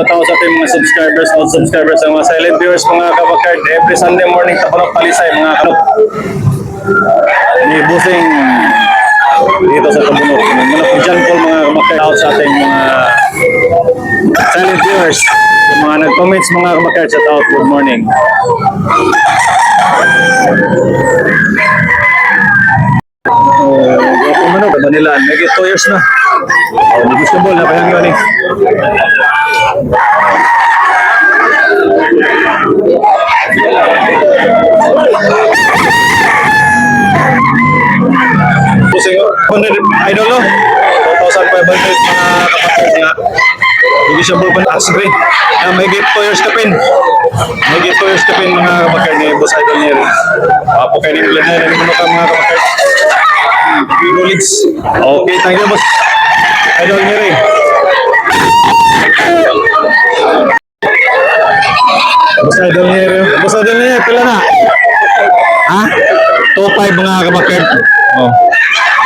Tao sa ating mga subscribers, old subscribers, ang mga silent viewers, mga kabakard, every Sunday morning tapunok palisay, mga kanok. Ni Busing dito sa Tabunok. Muna po dyan po mga kabakard out sa ating mga silent viewers. Yung mga nag-comments, mga kabakard, shout out, good morning. Ako man o, Manilaan, may 2 years na. Negotiable na kayang yun eh. Idol no? 2,500 mga kapatid na negotiable pa na asri. May 2 years ka pin. May 2 years ka pin mga kapatid ni Boss Idol niya rin. Po kayo ni Pilan na rin muna ka mga kapatid. Knowledge. Okay, thank you Boss Idol niya rin. Boss Idol niya rin. Boss Idol niya, pila na? Ha? 2,500 mga kapatid. Oh.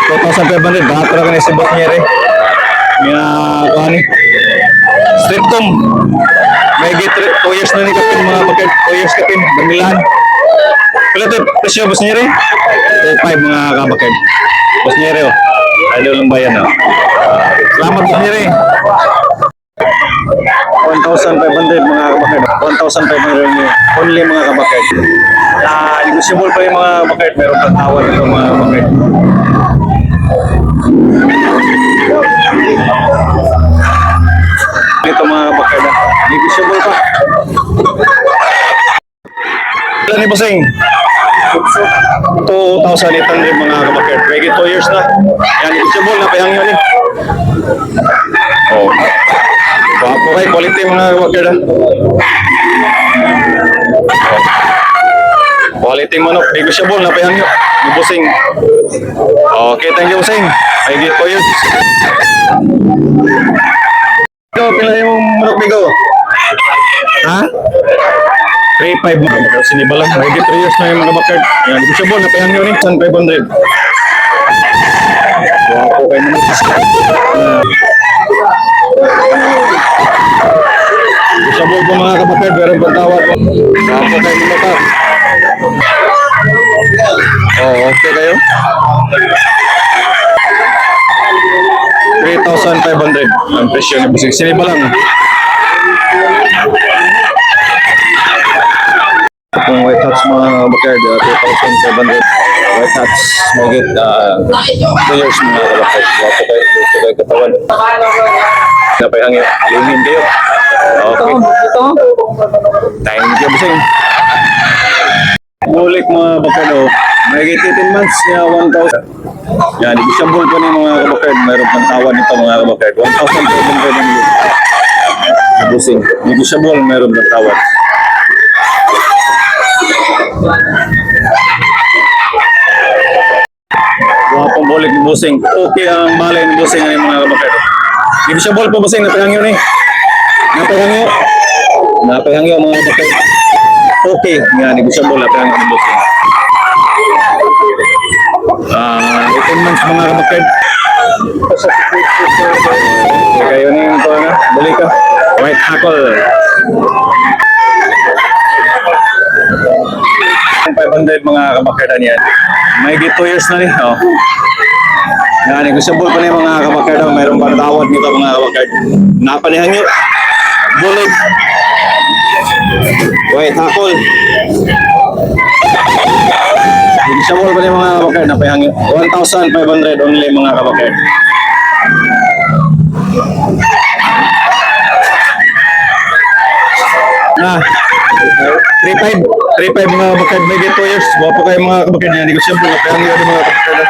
2,500. Baka talaga na si Boss niya rin. May Striptom. May 2 years na ni kapin mga kapatid. 2 years kapin. Bamilan. Pila ito, presyo Boss niya rin? 2,500 mga kapatid. Boss niya rin. Idol ng bayan. Salamat Boss niya rin. 1,500 mga kabakard. 1,500 only mga kabakard. Negotiable pa yung mga kabakard. Meron pang tawad ito mga kabakard. Ito mga kabakard. Negotiable pa. Ilan ni Bossing? 2,800 mga kabakard. Pwede 2 years na. Yan, negotiable na. Payang yun eh. Oh. Wapo kayo, quality mga kabakard. Quality manok, negotiable na payang nyo. Busing. Okay, thank you Busing. May gift po yun. Ito, pila yung manok bigo? Ha? 3,500 mga kabakard. Sinibalang, may gift 3 years na yung mga kabakard. Yan, negotiable na payang nyo ni 1,500. Wapo kayo manok. Sabol po mga kapatid, meron pang tawad po. Kapo kayo ng mata. Okay kayo? 3,500 ang presyo ni Busing. Siniba lang. Itong white hats mga kapatid, 3,500. White hats, magit 2 years mga kapatid. Kapo kayo katawan. Napayang lingin kayo. Okay. Ito. Thank you, Busing. Bulik mga bakado. May 18 months niya, 1,000. Yan, negotiable po ni mga kabakard. Mayroon pang tawad nito mga kabakard. 1,500 ang Busing. Negotiable, mayroon pang tawad. Wapang bulik ni Busing. Okay ang balay ni Busing ang mga kabakard. Negotiable po Busing, napayang yun eh. Napayang yun mga bakit. Okay, nga negosyable napayang yun mga 18 months mga kabakit. Kayo na yung ito na, bali ka. White hackle. 500 mga kabakit yan. May 2 years na rin. Oh. Nga negosyable pa na yung mga kabakit. Mayroon pa tawad nito mga kabakit. Napanihang yun. Bulik. White hackle. Negotiable pa rin mga kabakard. Napayangin. 1,500 only mga kabakard. Na 3,500 mga kabakard. May 2 years. Wapo kayo mga kabakard. Negotiable. Napayangin yun mga kabakard.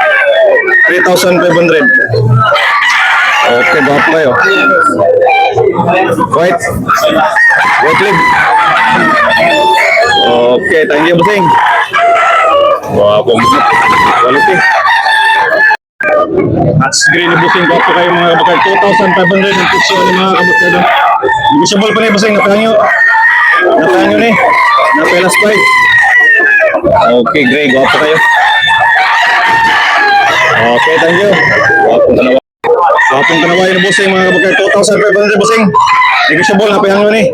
3,500. Okay, wapo kayo. White leg. Okay, thank you Busing. Wow, quality. That's green ni Busing. Wapo kayo mga kabakard. 2,500 ang presyo ng mga kabakard. Negotiable pa rin Busing. Napayang nyo ni. Napelas price. Okay, great. Wapo kayo. Okay, thank you. Wapo dalawa. Wapong kanawayan ng busing mga kabakit. 2,500 busing. Negotiable na payang yun eh.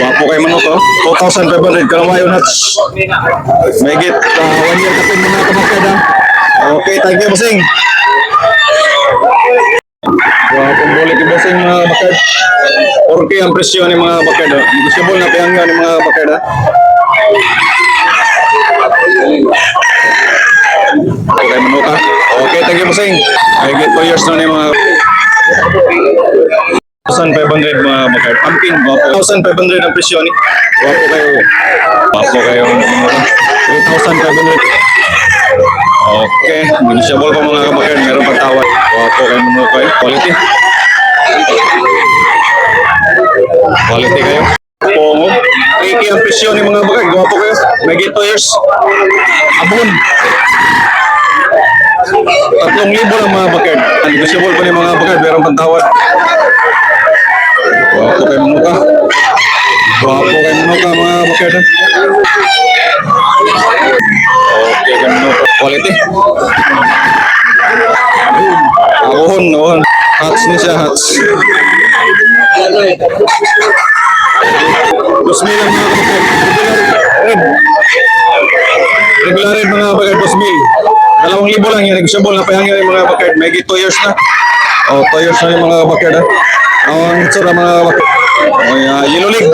Wapo kayo manok oh. 2,500 kanawayan hats. May git 1 year kapin mga kabakit ha. Okay, thank you busing. Wapong bulik yung busing mga kabakit. Okay ang presyo ng mga kabakit ha. Negotiable na payang yun ng mga kabakit ha. Okay, manuka. Okay, thank you, Busing. I get 2 years na yung mga 1,500 mga bakit. Pumpkin, wapo. 1,500 ang presyo ni. Wapo kayo. Wapo kayo. 3,500. Okay, negotiable pa mga kabakit. Meron pang tawad. Wapo kayo manuka. Quality. Quality kayo. Pongo. Kiki ang presyo ni mga bakit. Wapo kayo. May get 2 years. Abon. 3,000 lang mga bakit. Negotiable pa ni mga bakit. Meron pang tawad. Wapo kayo manuka. Wapo kayo manuka mga bakit. Okay kayo manuka. Quality. Ahon. Hats ni siya, hats. 2,000 lang mga bakit. Regular red mga bakit. 2,000. 2,000 lang yan. Negotiable na payangin yung mga bakit. May 2 years na. 2 years na yung mga bakit. Ang itsura mga bakit. Yellow league.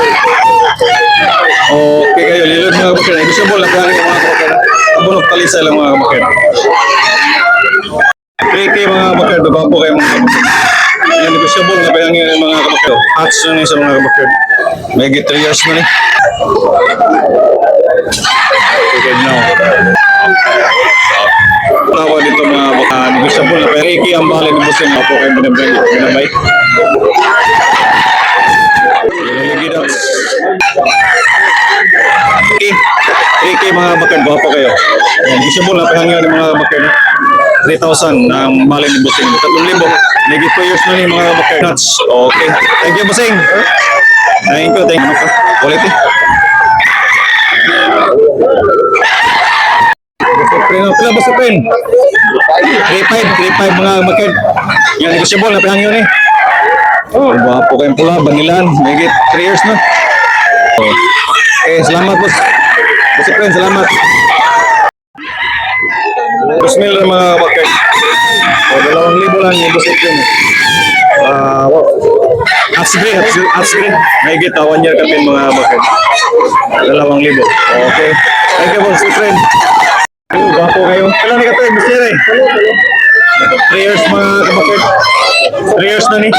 Okay kayo. Yellow league mga bakit. Negotiable na payangin yung mga bakit. Abunok talisay lang mga bakit. 3K mga bakit. Bago kayo mga bakit. Yan, negotiable na payangin yung mga bakit. Hats na niya sa mga bakit. May 3 years na ni. Okay now. Tawa dito mga negosyable na pero Ricky ang bahala ng busing ako kayo binabay. Ricky mga bakit gwapo kayo. Negosyable na pahangyo ng mga bakit. 3,000 ang bahala ng busing. 3,000. Naging 2 years na ni mga bakit. Okay. Thank you busing. Thank you. Quality. Pila ba sa pen? 3,500 mga bakit. Yan, negosyable na pahangyo ni. Gwapo kayong pula, banilan. May 3 years na. Salamat boss. Boss friend, salamat. 2,000 lang mga bakit. 2,000 lang yung boss friend. Half screen. May 1 year kapin mga bakit. 2,000. Okay. Thank you boss friend. Gwapo kayo. Kailan ni Katoy, Mr. 3 years mga kabakit. 3 years na ni.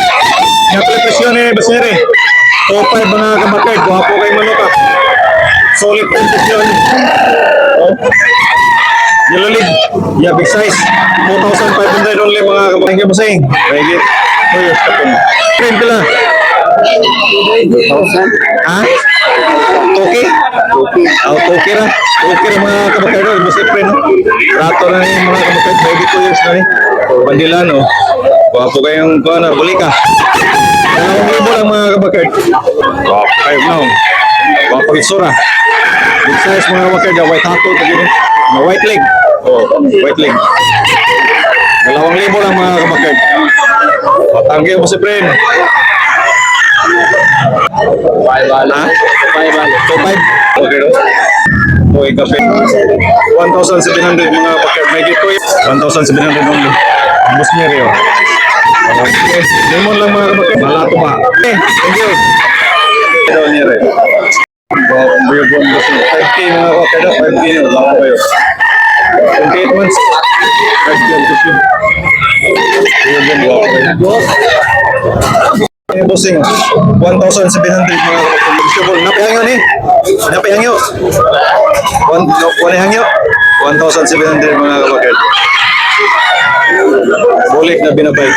Naprepresyon ni Basere. 2,500 mga kabakit. Gwapo kayo manuka. Solid presyon. Yellow lead. Yeah, big size. 4,500 only mga kabakit. Thank you, Baseng. Regit. 2 years kapin. Friend pala. Ha? Toki? Toki na. Toki na mga kabakit. Baseng friend. Rato na yung mga kabakit. Regit 2 years na rin. Bandilan, no? Wapo kayong buli ka. 2,000 lang mga kabakit. Wapo kayo, no? Wapo itsura. Big size mga kabakit. White hato. White leg. White leg. 2,000 lang mga kabakit. Patanggi mo si friend. 5 bala. 2,500. Okay, no? Okay, kape. 1,700 mga bakit. May gito 1,700 only. Bus niya rin. Okay. Lemon lang mga kabakit. Malato pa. Okay, thank you. Ito niya rin. 5K mga kabakit. 5K na. Wala ko kayo. 28 months. 5K ang kusyo. Bossing, 1,700 mga kabakit. Napayangyo ni. Napayangyo. 1,700 mga kabakit. Bulik na binabay.